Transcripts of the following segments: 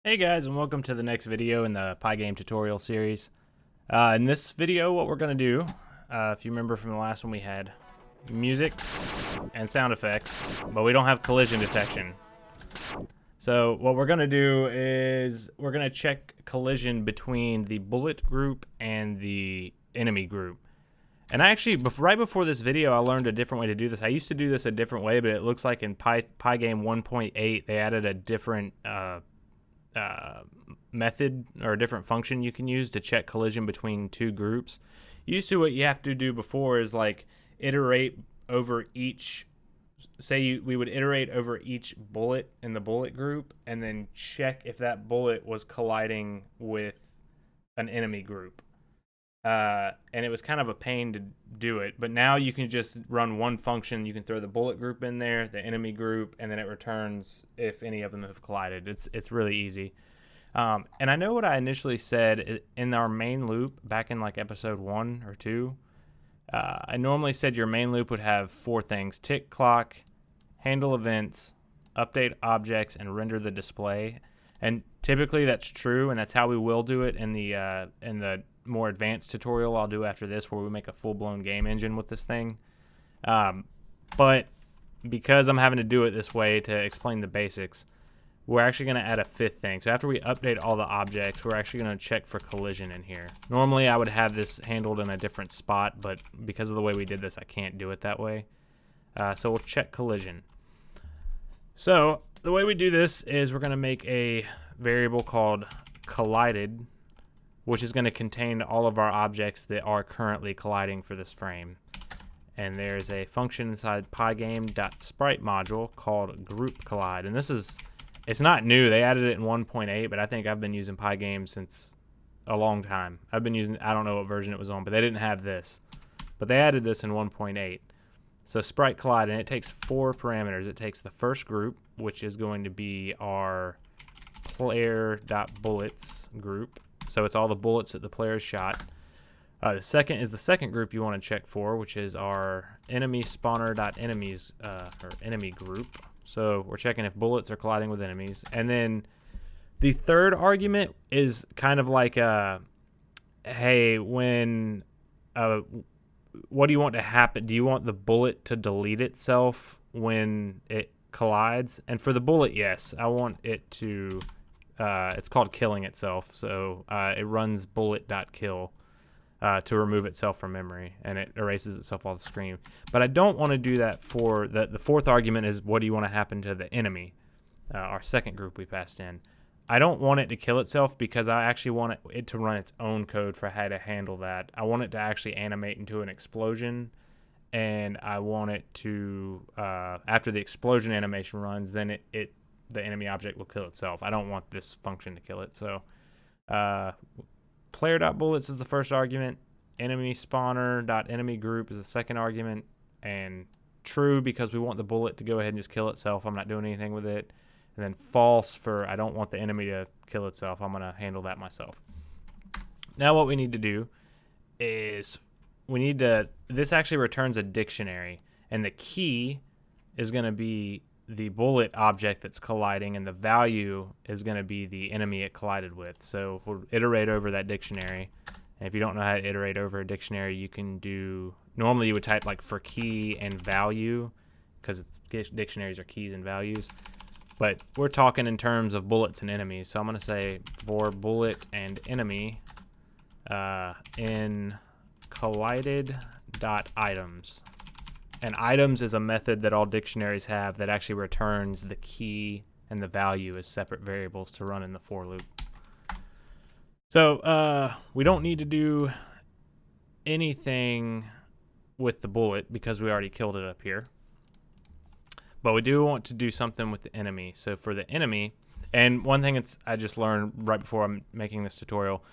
Hey guys, and welcome to the next video in the Pygame tutorial series. In this video, what we're going to do, if you remember from the last one, we had music and sound effects, but we don't have collision detection. So what we're going to do is we're going to check collision between the bullet group and the enemy group. And I actually, right before this video, I learned a different way to do this. I used to do this a different way, but it looks like in Pygame 1.8, they added a different method or a different function you can use to check collision between two groups. Used to, what you have to do before is like iterate over each, we would iterate over each bullet in the bullet group and then check if that bullet was colliding with an enemy group. And it was kind of a pain to do it, but now you can just run one function. You can throw the bullet group in there, the enemy group, and then it returns if any of them have collided. It's really easy. And I know what I initially said in our main loop back in like episode 1 or 2. I normally said your main loop would have 4 things: tick clock, handle events, update objects, and render the display. And typically that's true, and that's how we will do it in the more advanced tutorial I'll do after this, where we make a full-blown game engine with this thing. But because I'm having to do it this way to explain the basics, we're actually going to add a 5th thing. So after we update all the objects, we're actually going to check for collision in here. Normally I would have this handled in a different spot, but because of the way we did this, I can't do it that way. So we'll check collision. So the way we do this is we're going to make a variable called collided, which is going to contain all of our objects that are currently colliding for this frame. And there's a function inside Pygame.Sprite module called group collide. And it's not new. They added it in 1.8, but I think I've been using Pygame since a long time. I don't know what version it was on, but they didn't have this. But they added this in 1.8. So Sprite collide, and it takes 4 parameters. It takes the first group, which is going to be our player.bullets group. So it's all the bullets that the player shot. The second is the second group you want to check for, which is our enemy spawner.enemies or enemy group. So we're checking if bullets are colliding with enemies. And then the third argument is kind of like hey, when what do you want to happen? Do you want the bullet to delete itself when it collides? And for the bullet, yes, I want it to it's called killing itself. So it runs bullet.kill to remove itself from memory, and it erases itself off the screen. But I don't want to do that for the 4th argument is what do you want to happen to the enemy, our second group we passed in. I don't want it to kill itself because I actually want it to run its own code for how to handle that. I want it to actually animate into an explosion, and I want it to, after the explosion animation runs, then the enemy object will kill itself. I don't want this function to kill it. So player.bullets is the first argument, enemy spawner.enemy group is the second argument, and true because we want the bullet to go ahead and just kill itself. I'm not doing anything with it. And then false for I don't want the enemy to kill itself. I'm going to handle that myself. Now what we need to do is this actually returns a dictionary, and the key is going to be the bullet object that's colliding, and the value is going to be the enemy it collided with. So we'll iterate over that dictionary. And if you don't know how to iterate over a dictionary, you can normally you would type like for key and value, because dictionaries are keys and values. But we're talking in terms of bullets and enemies. So I'm going to say for bullet and enemy in collided.items. And items is a method that all dictionaries have that actually returns the key and the value as separate variables to run in the for loop. So we don't need to do anything with the bullet because we already killed it up here. But we do want to do something with the enemy. So for the enemy, and one thing I just learned right before I'm making this tutorial,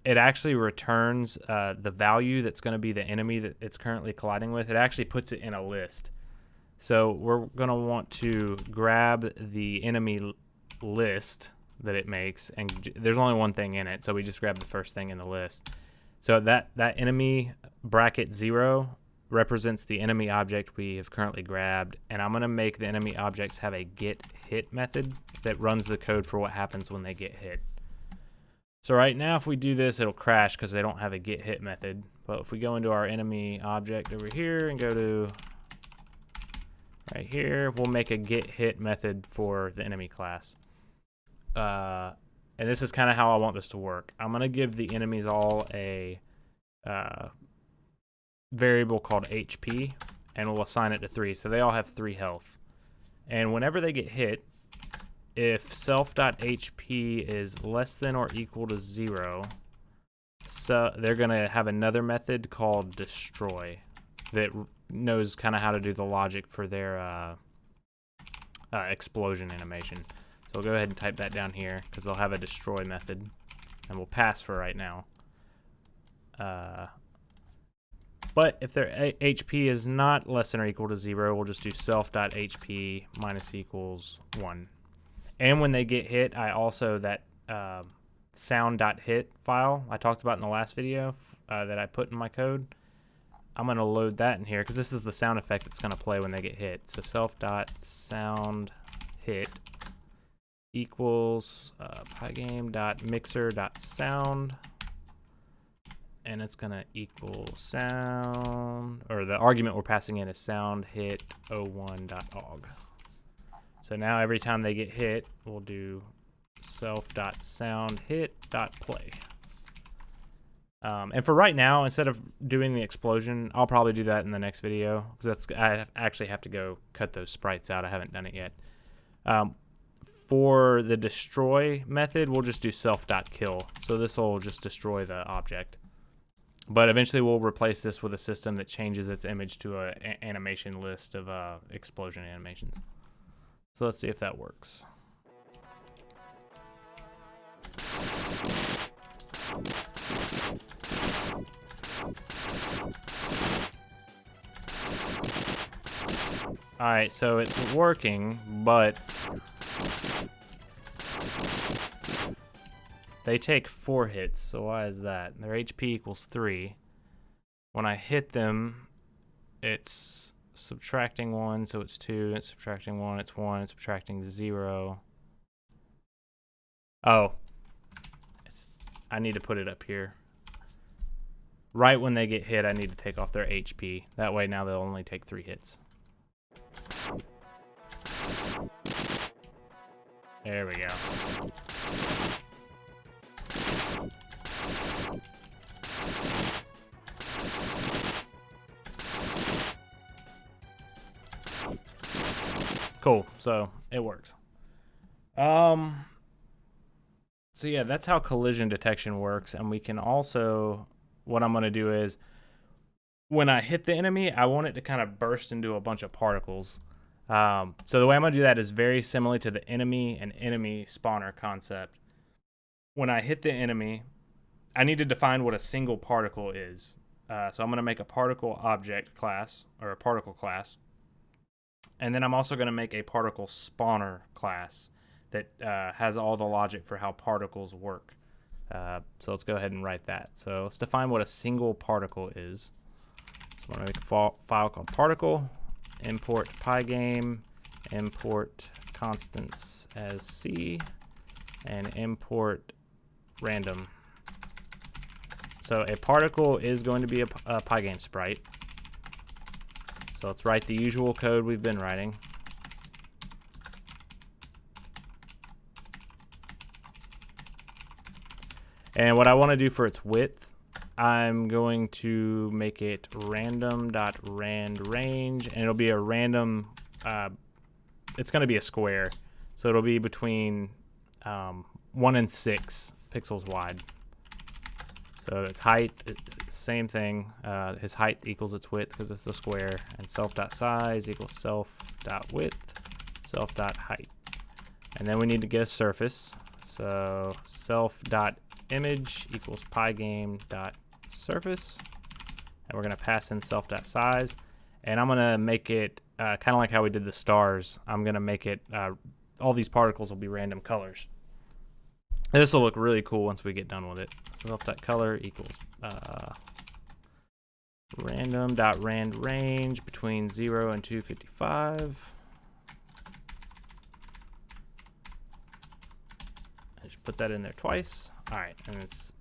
it actually returns the value that's going to be the enemy that it's currently colliding with. It actually puts it in a list. So we're going to want to grab the enemy list that it makes, and there's only one thing in it, so we just grab the first thing in the list. So that enemy bracket 0 represents the enemy object we have currently grabbed, and I'm going to make the enemy objects have a get hit method that runs the code for what happens when they get hit. So right now, if we do this, it'll crash because they don't have a get hit method. But if we go into our enemy object over here and go to right here, we'll make a get hit method for the enemy class. And this is kind of how I want this to work. I'm going to give the enemies all a variable called HP, and we'll assign it to 3. So they all have 3 health. And whenever they get hit, if self.hp is less than or equal to 0, so they're going to have another method called destroy that knows kind of how to do the logic for their explosion animation. So we'll go ahead and type that down here because they'll have a destroy method, and we'll pass for right now. But if their HP is not less than or equal to 0, we'll just do self.hp minus equals 1. And when they get hit, I also, that sound.hit file I talked about in the last video that I put in my code, I'm going to load that in here because this is the sound effect that's going to play when they get hit. So self.soundHit equals pygame.mixer.sound, and it's going to equal sound, or the argument we're passing in is soundhit01.og. So now every time they get hit, we'll do self.soundhit.play. And for right now, instead of doing the explosion, I'll probably do that in the next video because I actually have to go cut those sprites out. I haven't done it yet. For the destroy method, we'll just do self.kill. So this will just destroy the object. But eventually we'll replace this with a system that changes its image to an animation list of explosion animations. So let's see if that works. Alright, so it's working, but they take 4 hits, so why is that? Their HP equals 3. When I hit them, it's subtracting 1, so it's 2, it's subtracting 1, it's 1, it's subtracting 0. Oh, I need to put it up here. Right when they get hit, I need to take off their HP. That way now they'll only take 3 hits. There we go. Cool, so it works. So yeah, that's how collision detection works, and we can also, what I'm going to do is, when I hit the enemy, I want it to kind of burst into a bunch of particles. So the way I'm going to do that is very similar to the enemy and enemy spawner concept. When I hit the enemy, I need to define what a single particle is. So I'm going to make a particle object class, or a particle class. And then I'm also going to make a particle spawner class that has all the logic for how particles work. So let's go ahead and write that. So let's define what a single particle is. So I'm going to make a file called particle, import Pygame, import constants as C, and import random. So a particle is going to be a Pygame sprite. So let's write the usual code we've been writing. And what I want to do for its width, I'm going to make it random.randRange, and it'll be a random, it's going to be a square. So it'll be between 1 and 6 pixels wide. So its height, same thing. His height equals its width because it's a square, and self.size equals self.width, self.height. And then we need to get a surface. So self.image equals pygame.surface, and we're going to pass in self.size. And I'm going to make it kind of like how we did the stars. I'm going to make it, all these particles will be random colors. This will look really cool once we get done with it. Self.color equals random.rand range between 0 and 255. I just put that in there twice. All right, and it's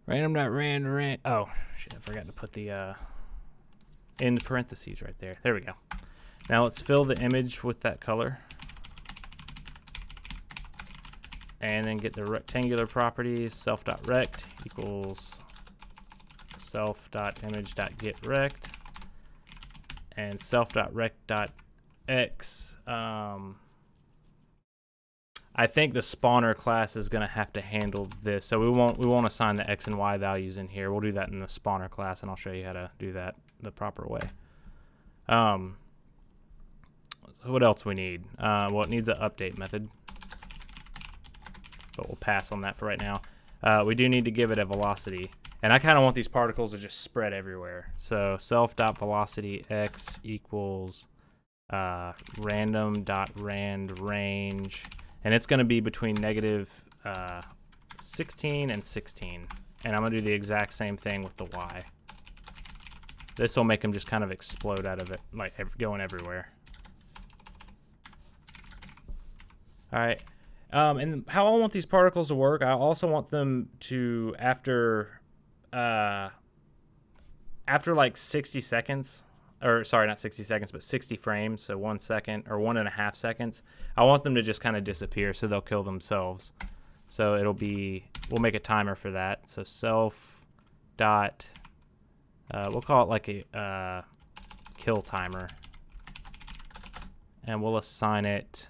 random.rand. Oh shit, I forgot to put the end parentheses right there. There we go. Now let's fill the image with that color. And then get the rectangular properties, self.rect equals self.image.getRect, and self.rect.x. I think the spawner class is going to have to handle this, so we won't assign the x and y values in here. We'll do that in the spawner class, and I'll show you how to do that the proper way. What else we need? Well, it needs an update method, but we'll pass on that for right now. We do need to give it a velocity, and I kind of want these particles to just spread everywhere. So self.velocity_x equals random.rand range, and it's going to be between negative 16 and 16. And I'm going to do the exact same thing with the y. This will make them just kind of explode out of it, like going everywhere. All right. And how I want these particles to work, I also want them to, after like 60 seconds, or sorry, not 60 seconds, but 60 frames, so 1 second or 1.5 seconds, I want them to just kind of disappear so they'll kill themselves. So it'll be, we'll make a timer for that. So self dot, we'll call it like a kill timer, and we'll assign it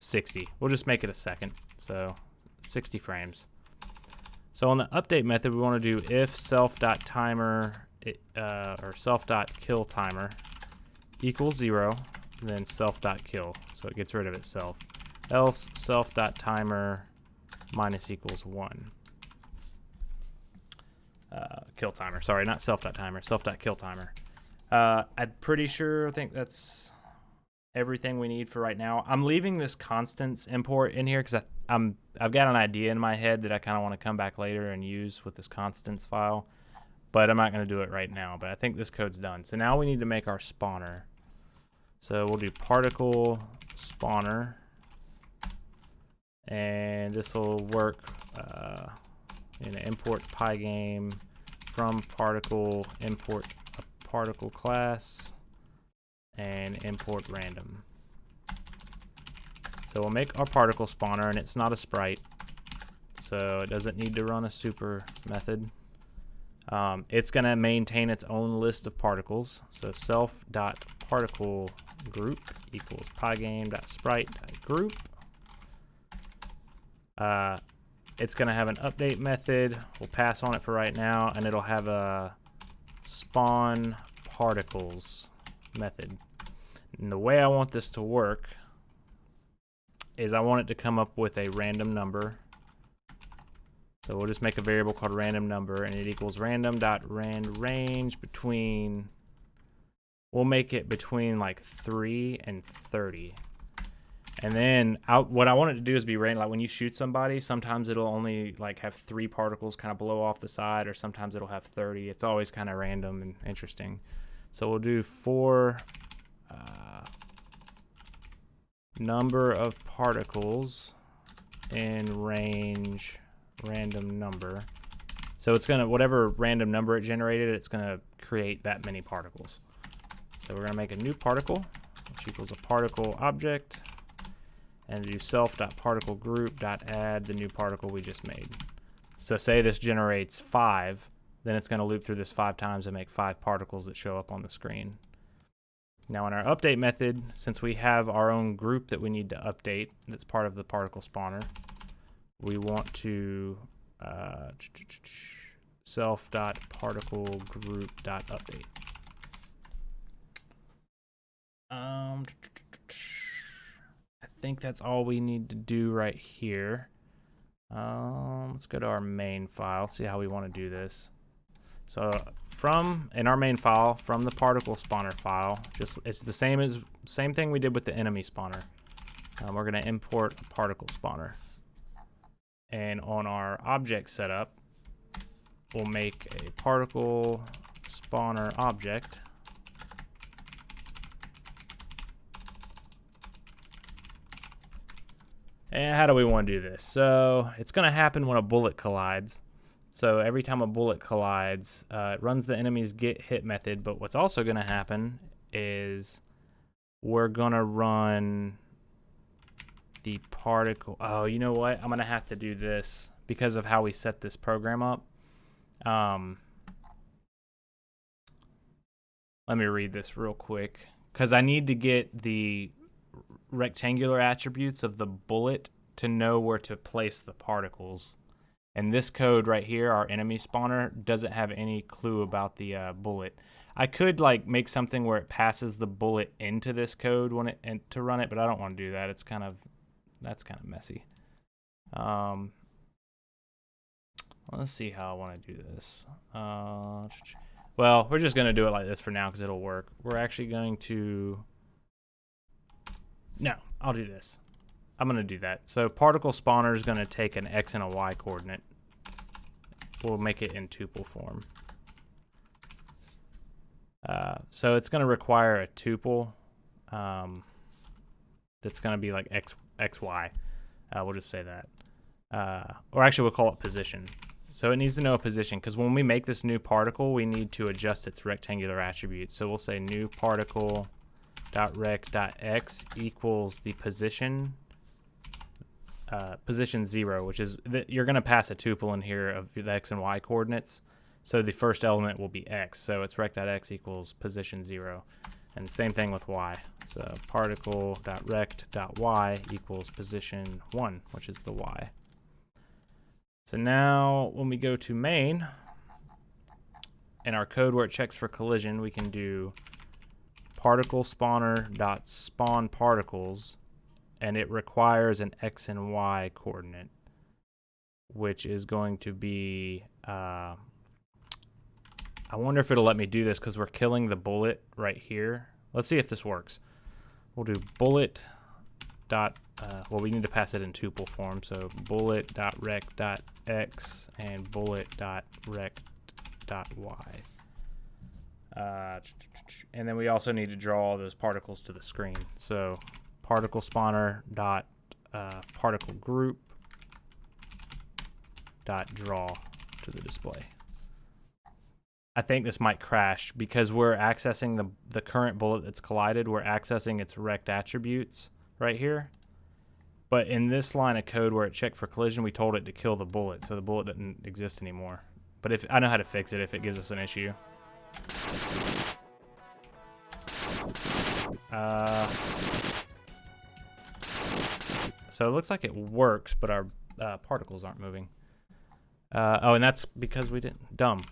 60. We'll just make it a second, so 60 frames. So on the update method, we want to do if self.timer or self.killTimer equals 0, then self.kill, so it gets rid of itself. Else self.timer minus equals 1. Kill timer, sorry, not self.timer, self.killTimer. I'm pretty sure, I think that's everything we need for right now. I'm leaving this constants import in here because I've got an idea in my head that I kind of want to come back later and use with this constants file, but I'm not going to do it right now. But I think this code's done. So now we need to make our spawner. So we'll do particle spawner, and this will work in an import Pygame from particle, import a particle class, and import random. So we'll make our particle spawner, and it's not a sprite, so it doesn't need to run a super method. It's going to maintain its own list of particles. So self.particle group equals pygame.sprite.group. It's going to have an update method. We'll pass on it for right now, and it'll have a spawn particles method. And the way I want this to work is I want it to come up with a random number. So we'll just make a variable called random number, and it equals random.rand range between, we'll make it between like 3 and 30. And then what I want it to do is be random. Like when you shoot somebody, sometimes it'll only like have 3 particles kind of blow off the side, or sometimes it'll have 30. It's always kind of random and interesting. So we'll do for number of particles in range random number. So it's gonna, whatever random number it generated, it's gonna create that many particles. So we're gonna make a new particle, which equals a particle object, and do self.particleGroup.add the new particle we just made. So say this generates 5, then it's gonna loop through this 5 times and make 5 particles that show up on the screen. Now in our update method, since we have our own group that we need to update, that's part of the particle spawner, we want to self.particleGroup.update. I think that's all we need to do right here. Let's go to our main file, see how we want to do this. So in our main file, from the particle spawner file, it's the same thing we did with the enemy spawner. We're going to import a particle spawner. And on our object setup, we'll make a particle spawner object. And how do we want to do this? So it's going to happen when a bullet collides. So every time a bullet collides, it runs the enemy's get hit method. But what's also going to happen is we're going to run the particle. Oh, you know what? I'm going to have to do this because of how we set this program up. Let me read this real quick because I need to get the rectangular attributes of the bullet to know where to place the particles. And this code right here, our enemy spawner, doesn't have any clue about the bullet. I could like make something where it passes the bullet into this code when it to run it, but I don't want to do that. That's kind of messy. Let's see how I want to do this. Well, we're just going to do it like this for now because it'll work. We're actually going to... No, I'll do this. I'm going to do that. So particle spawner is going to take an X and a Y coordinate. We'll make it in tuple form. So it's going to require a tuple that's going to be like X, Y. We'll just say that. Or actually, we'll call it position. So it needs to know a position because when we make this new particle, we need to adjust its rectangular attributes. So we'll say new particle .rect.x equals the position position 0, which is you're going to pass a tuple in here of the x and y coordinates. So the first element will be x. So it's rect.x equals position 0. And the same thing with y. So particle.rect.y equals position 1, which is the y. So now when we go to main, in our code where it checks for collision, we can do particle spawner dot spawn particles, and it requires an x and y coordinate, which is going to be I wonder if it'll let me do this because we're killing the bullet right here. Let's see if this works. We'll do bullet dot well, we need to pass it in tuple form, so bullet dot rect dot x and bullet dot rect dot y. And then we also need to draw all those particles to the screen. So particle spawner dot particle group dot draw to the display. I think this might crash because we're accessing the current bullet that's collided. We're accessing its rect attributes right here. But in this line of code where it checked for collision, we told it to kill the bullet, so the bullet doesn't exist anymore. But if I know how to fix it if it gives us an issue. So it looks like it works, but our particles aren't moving. Oh, and that's because we didn't. Dumb.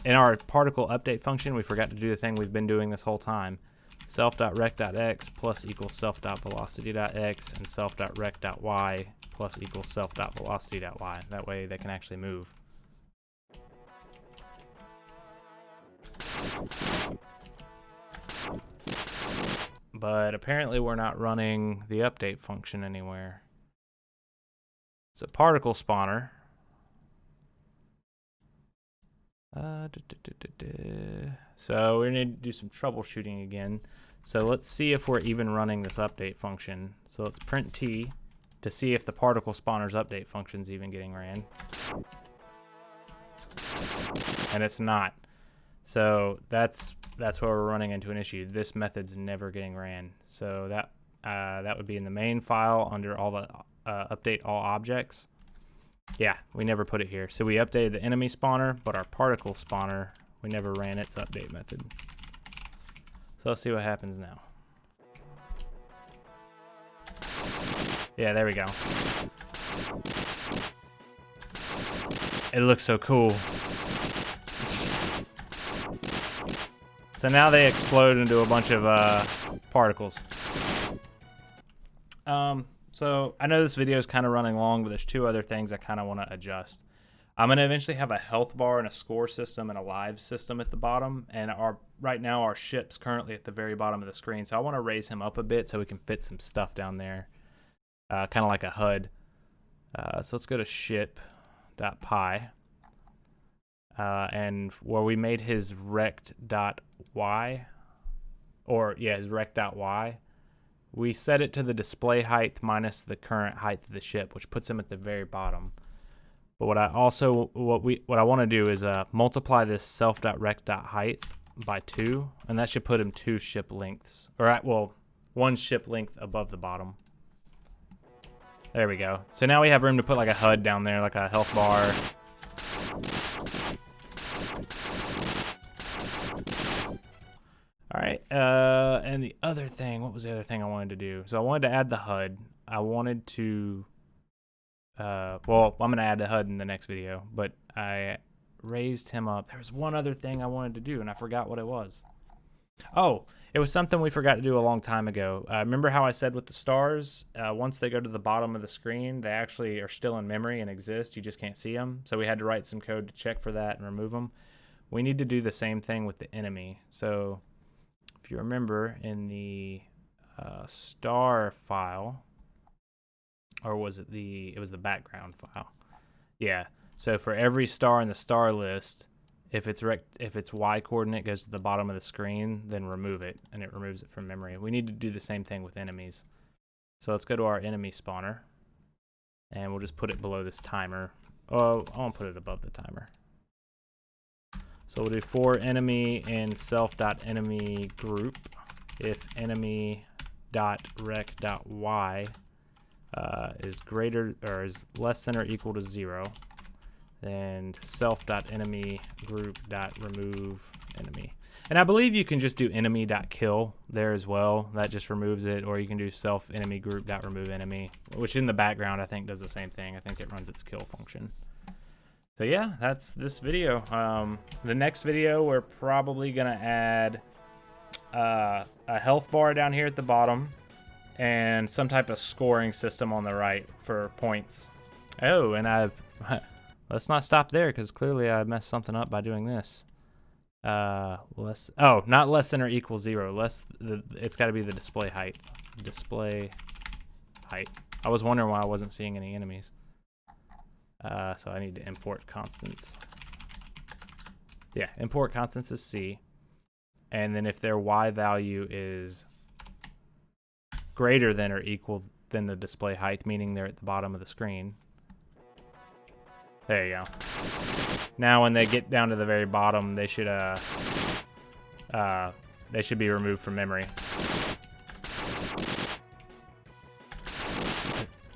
In our particle update function, we forgot to do the thing we've been doing this whole time. Self.rect.x plus equals self.velocity.x and self.rect.y plus equals self.velocity.y. That way they can actually move. But apparently we're not running the update function anywhere. It's a particle spawner. So we need to do some troubleshooting again. So let's see if we're even running this update function. So let's print t to see if the particle spawner's update function's even getting ran. And it's not. So that's where we're running into an issue. This method's never getting ran. So that would be in the main file under all the update all objects. Yeah, we never put it here. So we updated the enemy spawner, but our particle spawner, we never ran its update method. So let's see what happens now. Yeah, there we go. It looks so cool. So now they explode into a bunch of particles. So I know this video is kind of running long, but there's two other things I kind of want to adjust. I'm going to eventually have a health bar and a score system and a live system at the bottom. And right now our ship's currently at the very bottom of the screen. So I want to raise him up a bit so we can fit some stuff down there. Kind of like a HUD. So let's go to ship.py. And where we made his rect.y, or yeah, his rect.y, we set it to the display height minus the current height of the ship, which puts him at the very bottom. But what I want to do is multiply this self.rect.height by 2, and that should put him 2 ship lengths, or well, 1 ship length above the bottom. There we go. So now we have room to put like a HUD down there, like a health bar. All right, and the other thing, what was the other thing I wanted to do? So I wanted to add the HUD. I wanted to, well, I'm going to add the HUD in the next video, but I raised him up. There was one other thing I wanted to do, and I forgot what it was. Oh, it was something we forgot to do a long time ago. Remember how I said with the stars, once they go to the bottom of the screen, they actually are still in memory and exist. You just can't see them. So we had to write some code to check for that and remove them. We need to do the same thing with the enemy. So if you remember in the star file, or was it it was the background file. Yeah. So for every star in the star list, if its y coordinate goes to the bottom of the screen, then remove it, and it removes it from memory. We need to do the same thing with enemies. So let's go to our enemy spawner, and we'll just put it below this timer. Oh, I want to put it above the timer. So we'll do for enemy in self.enemy group if enemy.rec.y is greater or is less than or equal to 0. Then self.enemy group.remove enemy. And I believe you can just do enemy.kill there as well. That just removes it. Or you can do self.enemy group.remove enemy, which in the background I think does the same thing. I think it runs its kill function. So yeah, that's this video. The next video, we're probably going to add a health bar down here at the bottom and some type of scoring system on the right for points. Oh, and let's not stop there because clearly I messed something up by doing this. Not less than or equal 0. It's got to be the display height. Display height. I was wondering why I wasn't seeing any enemies. So I need to import constants. Yeah, import constants is C. And then if their Y value is greater than or equal than the display height, meaning they're at the bottom of the screen. There you go. Now when they get down to the very bottom, they should be removed from memory.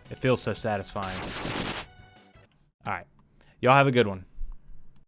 It feels so satisfying. All right. Y'all have a good one.